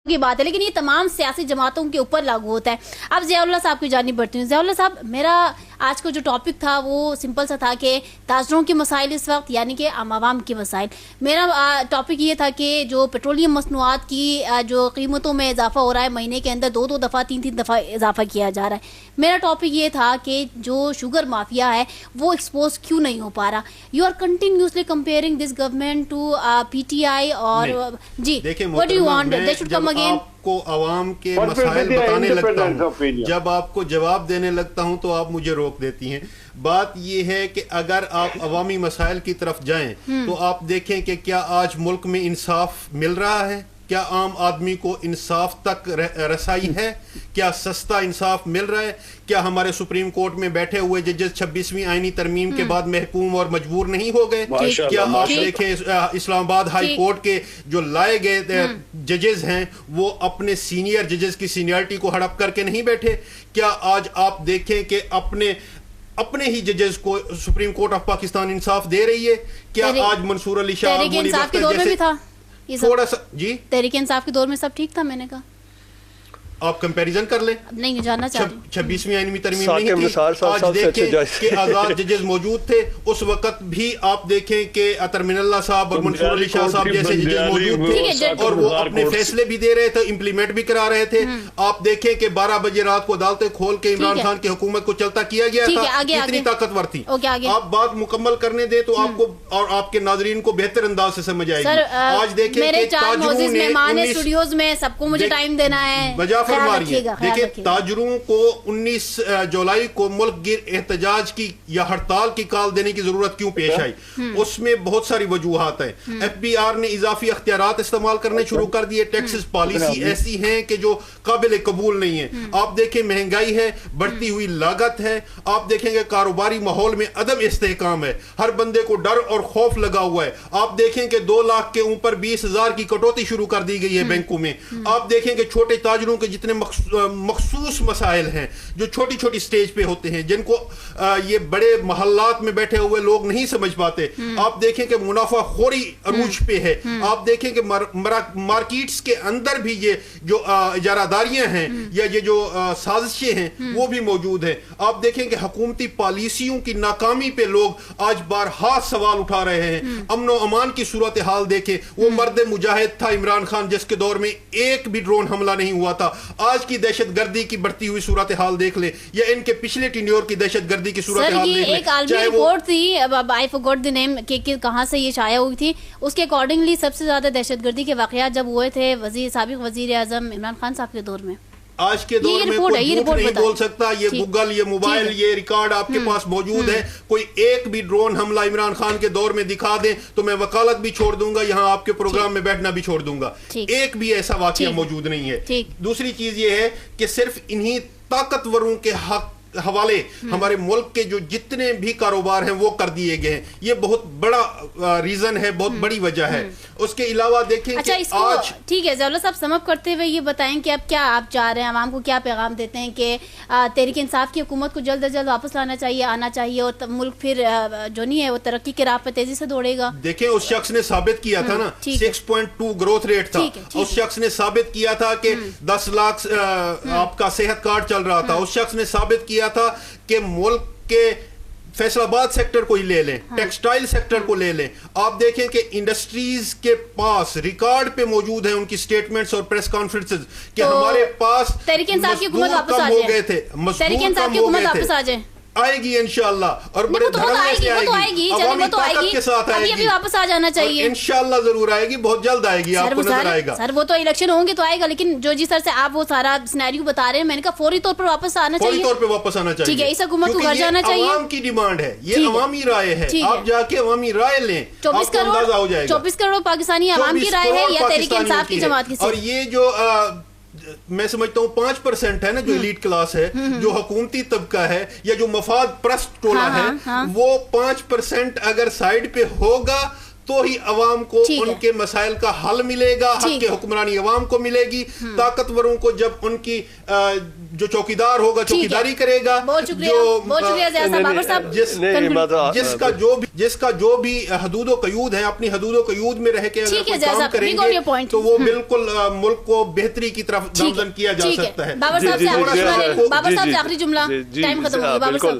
کی بات ہے، لیکن یہ تمام سیاسی جماعتوں کے اوپر لاگو ہوتا ہے. اب ضیاء اللہ صاحب کی جانب بڑھتی ہوں. ضیاء اللہ صاحب، میرا آج کا جو ٹاپک تھا وہ سمپل سا تھا کہ تاجروں کے مسائل اس وقت، یعنی کہ عام عوام کے مسائل. میرا ٹاپک یہ تھا کہ جو پیٹرولیم مصنوعات کی جو قیمتوں میں اضافہ ہو رہا ہے، مہینے کے اندر 2 دفعہ 3 دفعہ اضافہ کیا جا رہا ہے. میرا ٹاپک یہ تھا کہ جو شوگر مافیا ہے وہ ایکسپوز کیوں نہیں ہو پا رہا. You are continuously comparing this government to P T I اور جی what do you want they should come again. کو عوام کے مسائل بتانے لگتا ہوں، جب آپ کو جواب دینے لگتا ہوں تو آپ مجھے روک دیتی ہیں. بات یہ ہے کہ اگر آپ عوامی مسائل کی طرف جائیں تو آپ دیکھیں کہ کیا آج ملک میں انصاف مل رہا ہے؟ کیا عام آدمی کو انصاف تک رسائی ہے؟ کیا سستا انصاف مل رہا ہے؟ کیا ہمارے سپریم کورٹ میں بیٹھے ہوئے ججز 26ویں آئینی ترمیم کے بعد محکوم اور مجبور نہیں ہو گئے؟ کیا آپ دیکھیں اسلام آباد ہائی کورٹ کے جو لائے گئے ججز ہیں وہ اپنے سینئر ججز کی سینئرٹی کو ہڑپ کر کے نہیں بیٹھے؟ کیا آج آپ دیکھیں کہ اپنے ہی ججز کو سپریم کورٹ آف پاکستان انصاف دے رہی ہے؟ کیا آج منصور علی شاہ تھوڑا سا جی تحریک انصاف کے دور میں سب ٹھیک تھا؟ میں نے کہا آپ کمپیریزن کر لیں. نہیں جاننا چاہتی. 26ویں آئینی ترمیم نہیں تھی. آج دیکھیں کہ آزاد ججز موجود تھے اس وقت بھی. آپ دیکھیں کہ اطہر اللہ صاحب اور منصور علی شاہ صاحب جیسے ججز موجود تھے اور وہ اپنے فیصلے بھی دے رہے تھے، امپلیمنٹ بھی کرا رہے تھے. آپ دیکھیں کہ 12 بجے رات کو عدالتیں کھول کے عمران خان کی حکومت کو چلتا کیا گیا تھا. اتنی طاقتور تھی. آپ بات مکمل کرنے دیں تو آپ کو اور آپ کے ناظرین کو بہتر انداز سے سمجھ آئے گی. آج دیکھیں کہ اسٹوڈیوز میں سب کو مجھے ٹائم دینا ہے. دیکھیں تاجروں کو 19 جولائی کو ملک گیر احتجاج کی یا ہڑتال کی کال دینے کی ضرورت کیوں پیش آئی؟ اس میں بہت ساری وجوہات ہیں. ایف بی آر نے اضافی اختیارات استعمال کرنے شروع کر دیے. ٹیکسز پالیسی ایسی ہیں کہ جو قابل قبول نہیں ہے. آپ دیکھیں مہنگائی ہے، بڑھتی ہوئی لاگت ہے. آپ دیکھیں گے کاروباری ماحول میں عدم استحکام ہے. ہر بندے کو ڈر اور خوف لگا ہوا ہے. آپ دیکھیں کہ 2 لاکھ کے اوپر 20,000 کی کٹوتی شروع کر دی گئی ہے بینکوں میں. آپ دیکھیں کہ چھوٹے تاجروں کے جتنے مخصوص مسائل ہیں جو چھوٹی چھوٹی سٹیج پہ ہوتے ہیں، جن کو یہ بڑے محلات میں بیٹھے ہوئے لوگ نہیں سمجھ پاتے. آپ دیکھیں کہ منافع خوری عروج پہ ہے. آپ دیکھیں کہ مارکیٹس کے اندر بھی یہ جو اجارہ داریاں ہیں یا یہ جو سازشیں ہیں وہ بھی موجود ہیں. آپ دیکھیں کہ حکومتی پالیسیوں کی ناکامی پہ لوگ آج بارہا سوال اٹھا رہے ہیں. امن و امان کی صورتحال دیکھیں. وہ مرد مجاہد تھا عمران خان جس کے دور میں ایک بھی ڈرون حملہ نہیں ہوا تھا. آج کی دہشت گردی کی بڑھتی ہوئی صورتحال دیکھ لیں یا ان کے پچھلے ٹینیور کی دہشت گردی کی صورتحال دیکھ لیں. ایک عالمی رپورٹ تھی، I forgot the name کہ کہاں سے یہ شائع ہوئی تھی. اس کے اکارڈنگلی سب سے زیادہ دہشت گردی کے واقعات جب ہوئے تھے سابق وزیر اعظم عمران خان صاحب کے دور میں. آج کے دور میں کوئی جھوٹ نہیں بول سکتا. یہ گوگل، یہ موبائل، یہ ریکارڈ آپ کے پاس موجود ہے. کوئی ایک بھی ڈرون حملہ عمران خان کے دور میں دکھا دیں تو میں وکالت بھی چھوڑ دوں گا، یہاں آپ کے پروگرام میں بیٹھنا بھی چھوڑ دوں گا. ایک بھی ایسا واقعہ موجود نہیں ہے. دوسری چیز یہ ہے کہ صرف انہی طاقتوروں کے حوالے ہمارے ملک کے جو جتنے بھی کاروبار ہیں وہ کر دیے گئے ہیں. یہ بہت بڑا ریزن ہے، بہت بڑی وجہ ہے. اس کے علاوہ دیکھیں کہ آج ٹھیک ہے ضیاء اللہ صاحب سم اپ کرتے ہوئے یہ بتائیں کہ اب کیا آپ چاہ رہے ہیں، عوام کو کیا پیغام دیتے ہیں کہ تحریک انصاف کی حکومت کو جلد از جلد واپس لانا چاہیے، آنا چاہیے اور ملک پھر جو نہیں ہے وہ ترقی کے راہ پہ تیزی سے دوڑے گا؟ دیکھیں اس شخص نے ثابت کیا تھا نا 6.2 گروتھ ریٹ تھا. اس شخص نے ثابت کیا تھا کہ 10 لاکھ آپ کا صحت کارڈ چل رہا تھا. اس شخص نے ثابت کیا تھا کہ ملک کے فیصل آباد سیکٹر کو ہی لے لیں، ٹیکسٹائل سیکٹر کو لے لیں. آپ دیکھیں کہ انڈسٹریز کے پاس ریکارڈ پہ موجود ہیں ان کی سٹیٹمنٹس اور پریس کانفرنسز کہ ہمارے پاس تحریک انصاف کی حکومت واپس آ جائے. تحریک انصاف کی حکومت واپس آ جائے. آئے گی انشاءاللہ اور بڑے دھڑلے سے آئے گی، عوامی طاقت کے ساتھ آئے گی. ابھی واپس آ جانا چاہیے انشاءاللہ ضرور آئے گی، بہت جلد آئے گی. آپ کو نظر آئے گا سر وہ تو الیکشن ہوں گے تو آئے گا، لیکن جو جی سر سے آپ وہ سارا سینیریو بتا رہے ہیں میں نے کہا فوری طور پر واپس آنا چاہیے. فوری طور پہ واپس آنا چاہیے. ٹھیک ہے، اس حکومت کو گھر جانا چاہیے. عوام کی ڈیمانڈ ہے، یہ عوامی رائے ہے. آپ جا کے عوامی رائے لیں، آپ کو اندازہ ہو جائے گا 24 کروڑ پاکستانی عوام کی رائے ہے یا تحریک انصاف کی جماعت کی. اور یہ جو میں سمجھتا ہوں 5% ہے نا جو ایلیٹ کلاس ہے، جو حکومتی طبقہ ہے یا جو مفاد پرست ٹولہ ہے، وہ 5% اگر سائیڈ پہ ہوگا تو ہی عوام کو ان کے مسائل کا حل ملے گا, حق کے حکمرانی عوام کو ملے گی. طاقتوروں کو جب ان کی جو چوکیدار ہوگا چوکیداری کرے گا, جس کا جو بھی حدود و قیود ہیں اپنی حدود و قیود میں رہ کے اگر کوئی کام کریں گے تو وہ بالکل ملک کو بہتری کی طرف گامزن کیا جا سکتا ہے. بابر صاحب سے آخری جملہ, ٹائم ختم ہو گیا. بابر صاحب